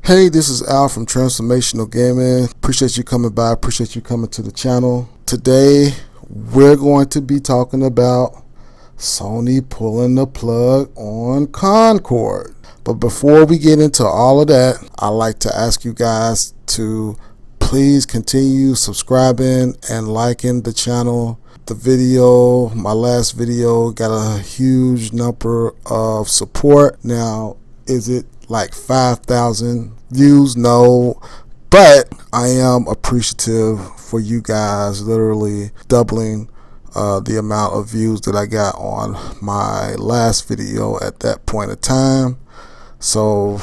Hey, this is Al from Transformational Gaming. Appreciate you coming by. Appreciate you coming to the channel. Today, we're going to be talking about Sony pulling the plug on Concord. But before we get into all of that, I'd like to ask you guys to please continue subscribing and liking the channel. The video, my last video, got a huge number of support. Now, is it like 5,000 views? No, but I am appreciative for you guys literally doubling the amount of views that I got on my last video at that point of time. So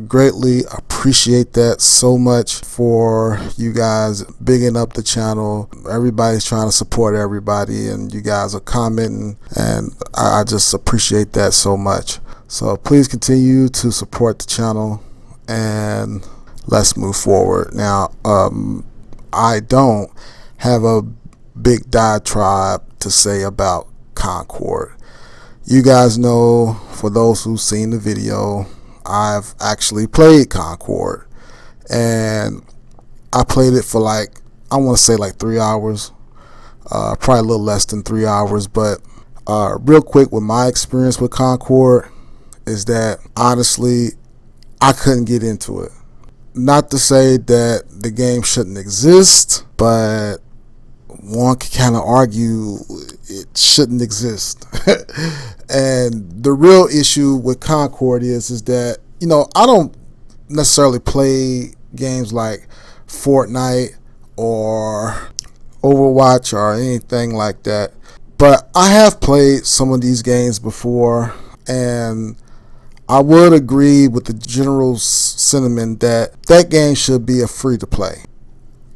greatly appreciate that so much for you guys bigging up the channel. Everybody's trying to support everybody, and you guys are commenting, and I just appreciate that so much. So please continue to support the channel and let's move forward. Now, I don't have a big diatribe to say about Concord. You guys know, for those who've seen the video, I've actually played Concord, and I played it for I want to say 3 hours, probably a little less than 3 hours. But real quick, with my experience with Concord is that honestly I couldn't get into it. Not to say that the game shouldn't exist, but one can kind of argue it shouldn't exist. And the real issue with Concord is that, I don't necessarily play games like Fortnite or Overwatch or anything like that, but I have played some of these games before, and I would agree with the general sentiment that that game should be a free to play.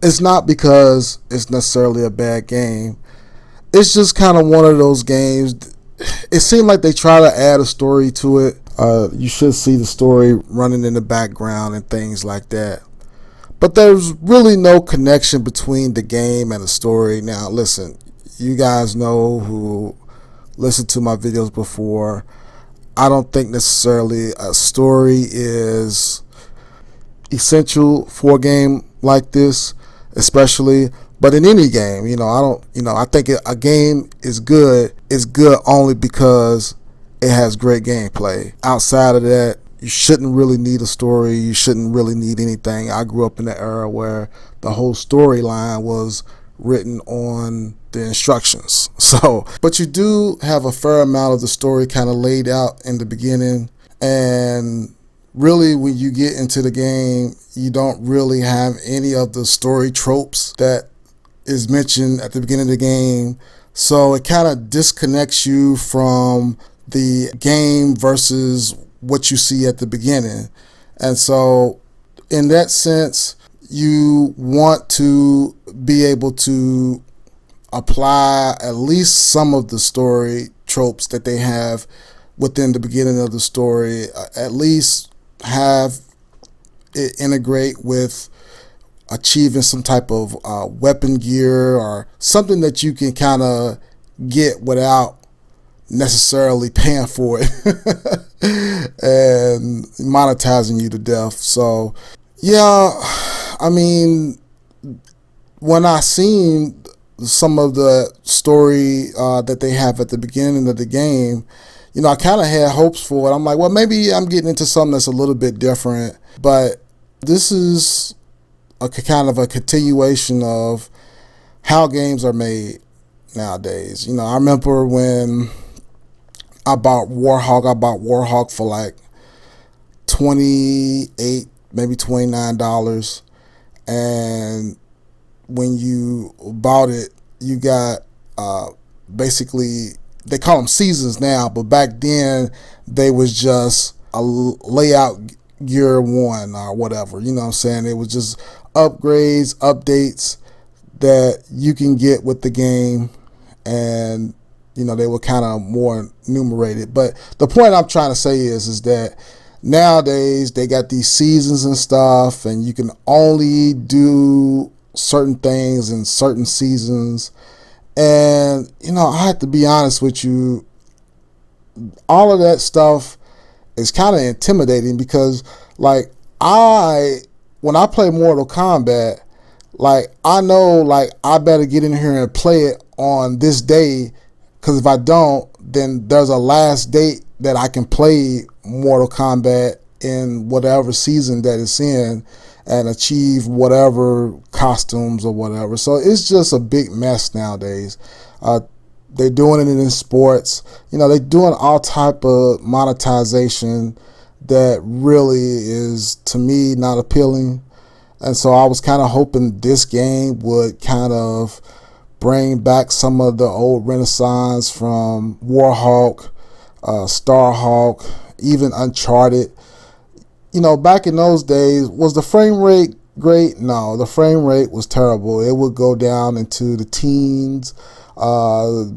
It's not because it's necessarily a bad game. It's just kind of one of those games. It seemed like they try to add a story to it. You should see the story running in the background and things like that. But there's really no connection between the game and the story. Now, listen, you guys know who listened to my videos before, I don't think necessarily a story is essential for a game like this, especially. But in any game, I think a game is good only because it has great gameplay. Outside of that, you shouldn't really need a story. You shouldn't really need anything. I grew up in the era where the whole storyline was written on the instructions. So, but you do have a fair amount of the story kind of laid out in the beginning, and really when you get into the game, you don't really have any of the story tropes that is mentioned at the beginning of the game. So it kind of disconnects you from the game versus what you see at the beginning. And so in that sense, you want to be able to apply at least some of the story tropes that they have within the beginning of the story, at least have it integrate with achieving some type of weapon gear or something that you can kind of get without necessarily paying for it and monetizing you to death. So yeah, I mean, when I seen some of the story that they have at the beginning of the game, I kind of had hopes for it. I'm like, well, maybe I'm getting into something that's a little bit different. But this is a kind of a continuation of how games are made nowadays. I remember when I bought Warhawk for $28, maybe $29. And when you bought it, you got basically, they call them seasons now, but back then they was just a layout gear one or whatever. You know what I'm saying? It was just upgrades, updates that you can get with the game, and they were kind of more enumerated. But the point I'm trying to say is that nowadays they got these seasons and stuff, and you can only do certain things in certain seasons. And I have to be honest with you, all of that stuff is kind of intimidating, because I when I play Mortal Kombat, like I know like I better get in here and play it on this day, because if I don't, then there's a last date that I can play Mortal Kombat in whatever season that it's in and achieve whatever costumes or whatever. So it's just a big mess nowadays. They're doing it in sports. They're doing all type of monetization that really is, to me, not appealing. And so I was kind of hoping this game would kind of bring back some of the old renaissance from Warhawk, Starhawk, even Uncharted. Back in those days, was the frame rate great? No, the frame rate was terrible. It would go down into the teens.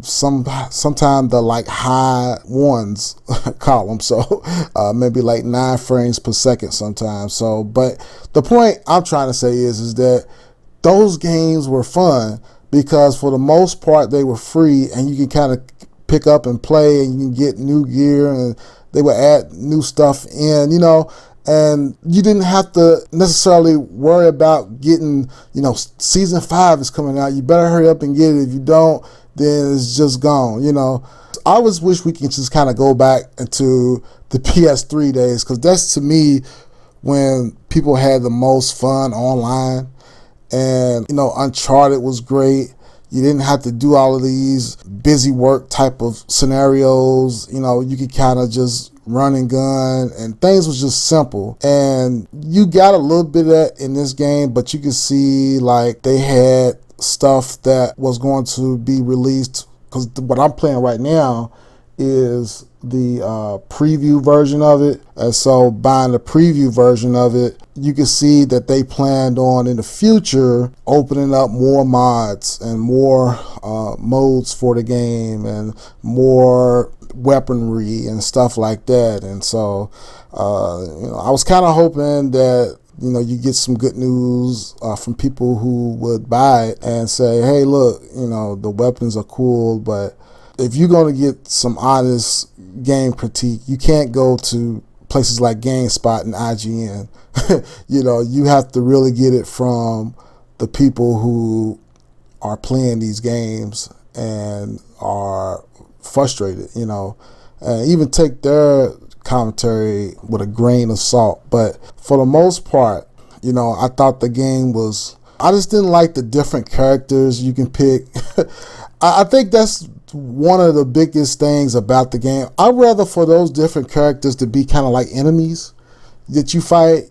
Sometimes the like high ones column, so maybe like 9 frames per second sometimes. So, but the point I'm trying to say is that those games were fun because for the most part they were free, and you can kind of pick up and play, and you can get new gear, and they would add new stuff in, and you didn't have to necessarily worry about getting, season 5 is coming out. You better hurry up and get it. If you don't, then it's just gone, I always wish we could just kind of go back into the PS3 days, because that's, to me, when people had the most fun online. And, Uncharted was great. You didn't have to do all of these busy work type of scenarios. You could kind of just run and gun, and things was just simple. And you got a little bit of that in this game, but you could see like they had stuff that was going to be released, because what I'm playing right now is the preview version of it. And so buying the preview version of it, you can see that they planned on in the future opening up more mods and more modes for the game and more weaponry and stuff like that. And so I was kind of hoping that you get some good news from people who would buy it and say, hey, look, the weapons are cool, but if you're going to get some honest game critique, you can't go to places like GameSpot and IGN. You have to really get it from the people who are playing these games and are frustrated, and even take their commentary with a grain of salt. But for the most part, I thought the game was, I just didn't like the different characters you can pick. I think that's one of the biggest things about the game. I'd rather for those different characters to be kind of like enemies that you fight,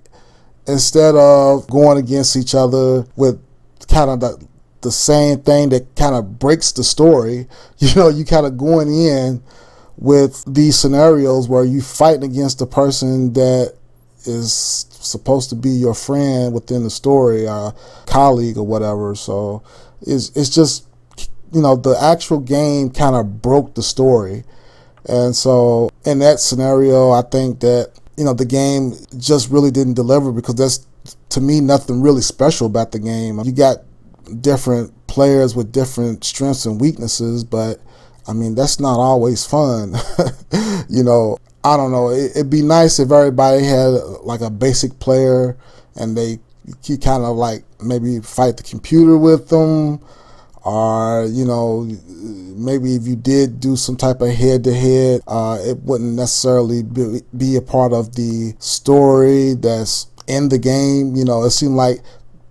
instead of going against each other with kind of the same thing that kind of breaks the story. You kind of going in with these scenarios where you fighting against the person that is supposed to be your friend within the story, colleague or whatever. So it's just, the actual game kind of broke the story. And so in that scenario, I think that, the game just really didn't deliver, because that's, to me, nothing really special about the game. You got different players with different strengths and weaknesses, but I mean, that's not always fun. I don't know. It'd be nice if everybody had like a basic player and you kind of like maybe fight the computer with them, or maybe if you did do some type of head-to-head, it wouldn't necessarily be a part of the story that's in the game. It seemed like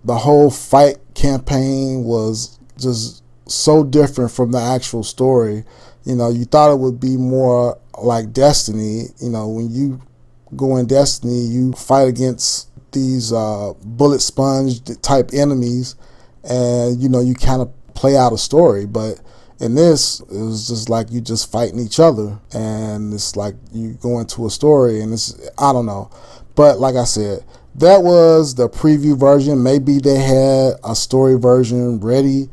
the whole fight campaign was just so different from the actual story. You thought it would be more like Destiny. When you go in Destiny, you fight against these bullet sponge type enemies, and you kind of play out a story. But in this, it was just like you just fighting each other, and it's like you go into a story, and I don't know. But like I said, that was the preview version. Maybe they had a story version ready.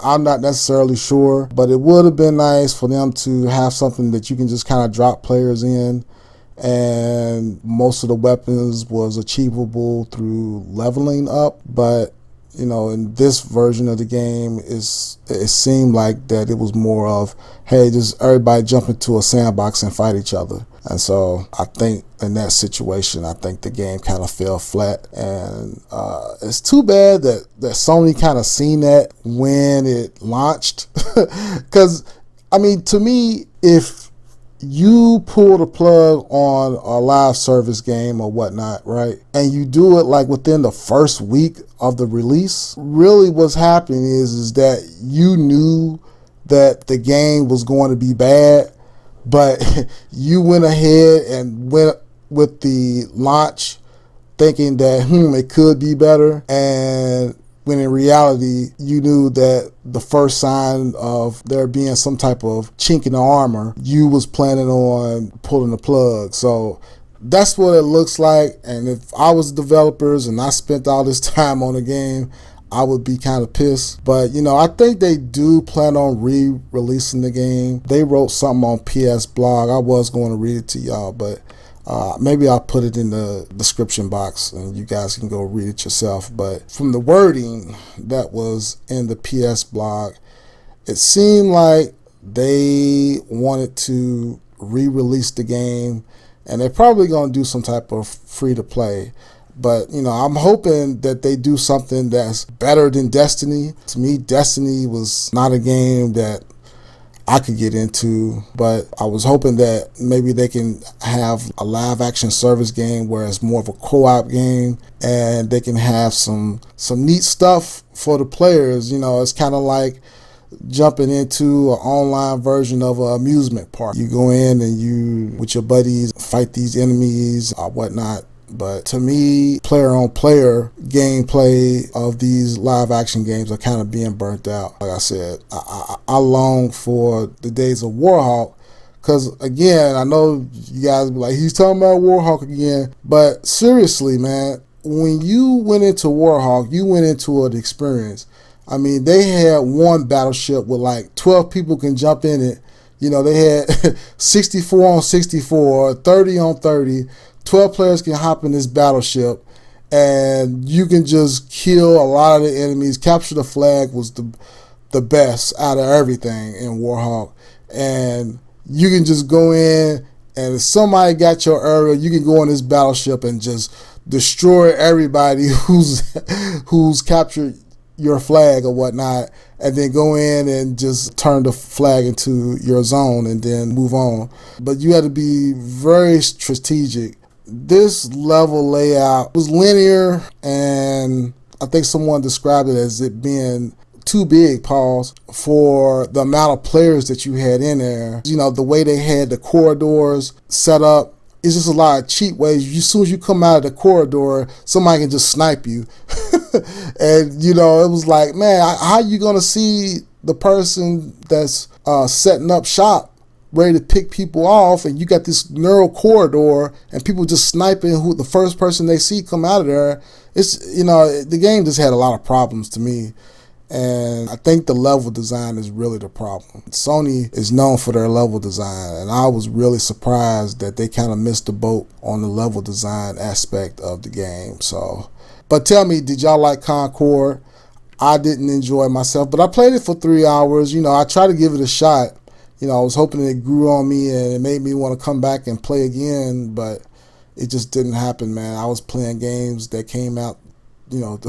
I'm not necessarily sure, but it would have been nice for them to have something that you can just kind of drop players in, and most of the weapons was achievable through leveling up. But in this version of the game, it seemed like that it was more of, hey, just everybody jump into a sandbox and fight each other. And so I think in that situation, I think the game kind of fell flat. And it's too bad that Sony kind of seen that when it launched. Because, I mean, to me, if you pull the plug on a live service game or whatnot, right, and you do it like within the first week of the release, really what's happening is that you knew that the game was going to be bad, but you went ahead and went with the launch thinking that it could be better, and when in reality you knew that the first sign of there being some type of chink in the armor, you was planning on pulling the plug. So that's what it looks like. And if I was developers and I spent all this time on the game, I would be kind of pissed. But, you know, I think they do plan on re-releasing the game. They wrote something on PS Blog. I was going to read it to y'all, but maybe I'll put it in the description box and you guys can go read it yourself. But from the wording that was in the PS Blog, it seemed like they wanted to re-release the game, and they're probably going to do some type of free-to-play. But, you know, I'm hoping that they do something that's better than Destiny. To me, Destiny was not a game that I could get into, but I was hoping that maybe they can have a live action service game where it's more of a co-op game, and they can have some neat stuff for the players. You know, it's kind of like jumping into an online version of an amusement park. You go in and you, with your buddies, fight these enemies or whatnot. But to me, player-on-player gameplay of these live-action games are kind of being burnt out. Like I said, I long for the days of Warhawk, because, again, I know you guys be like, he's talking about Warhawk again. But seriously, man, when you went into Warhawk, you went into an experience. I mean, they had one battleship with like 12 people can jump in it. You know, they had 64 on 64, 30 on 30. 12 players can hop in this battleship, and you can just kill a lot of the enemies. Capture the flag was the best out of everything in Warhawk. And you can just go in, and if somebody got your area, you can go on this battleship and just destroy everybody who's captured your flag or whatnot, and then go in and just turn the flag into your zone and then move on. But you had to be very strategic. This level layout was linear, and I think someone described it as it being too big, pause, for the amount of players that you had in there. You know, the way they had the corridors set up, it's just a lot of cheat ways. As soon as you come out of the corridor, somebody can just snipe you. And, you know, it was like, man, how you going to see the person that's setting up shop ready to pick people off, and you got this narrow corridor and people just sniping who the first person they see come out of there? It's, you know, the game just had a lot of problems to me. And I think the level design is really the problem. Sony is known for their level design, and I was really surprised that they kind of missed the boat on the level design aspect of the game. So, but tell me, did y'all like Concord? I didn't enjoy myself, but I played it for 3 hours. You know, I tried to give it a shot. You know, I was hoping it grew on me and it made me want to come back and play again, but it just didn't happen, man. I was playing games that came out, you know,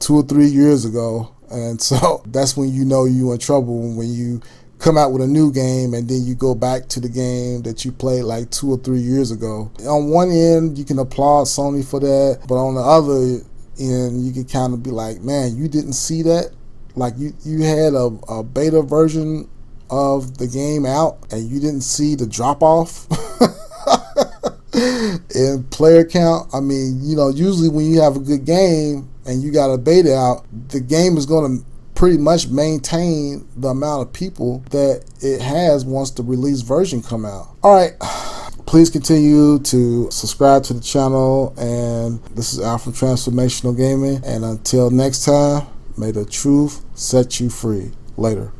2 or 3 years ago. And so that's when you know you're in trouble, when you come out with a new game and then you go back to the game that you played like 2 or 3 years ago. On one end, you can applaud Sony for that, but on the other end, you can kind of be like, man, you didn't see that? Like you had a beta version of the game out and you didn't see the drop-off in player count? I mean, you know, usually when you have a good game and you got a beta out, the game is going to pretty much maintain the amount of people that it has once the release version come out. All right, please continue to subscribe to the channel, and this is Al from Transformational Gaming, and until next time, may the truth set you free. Later.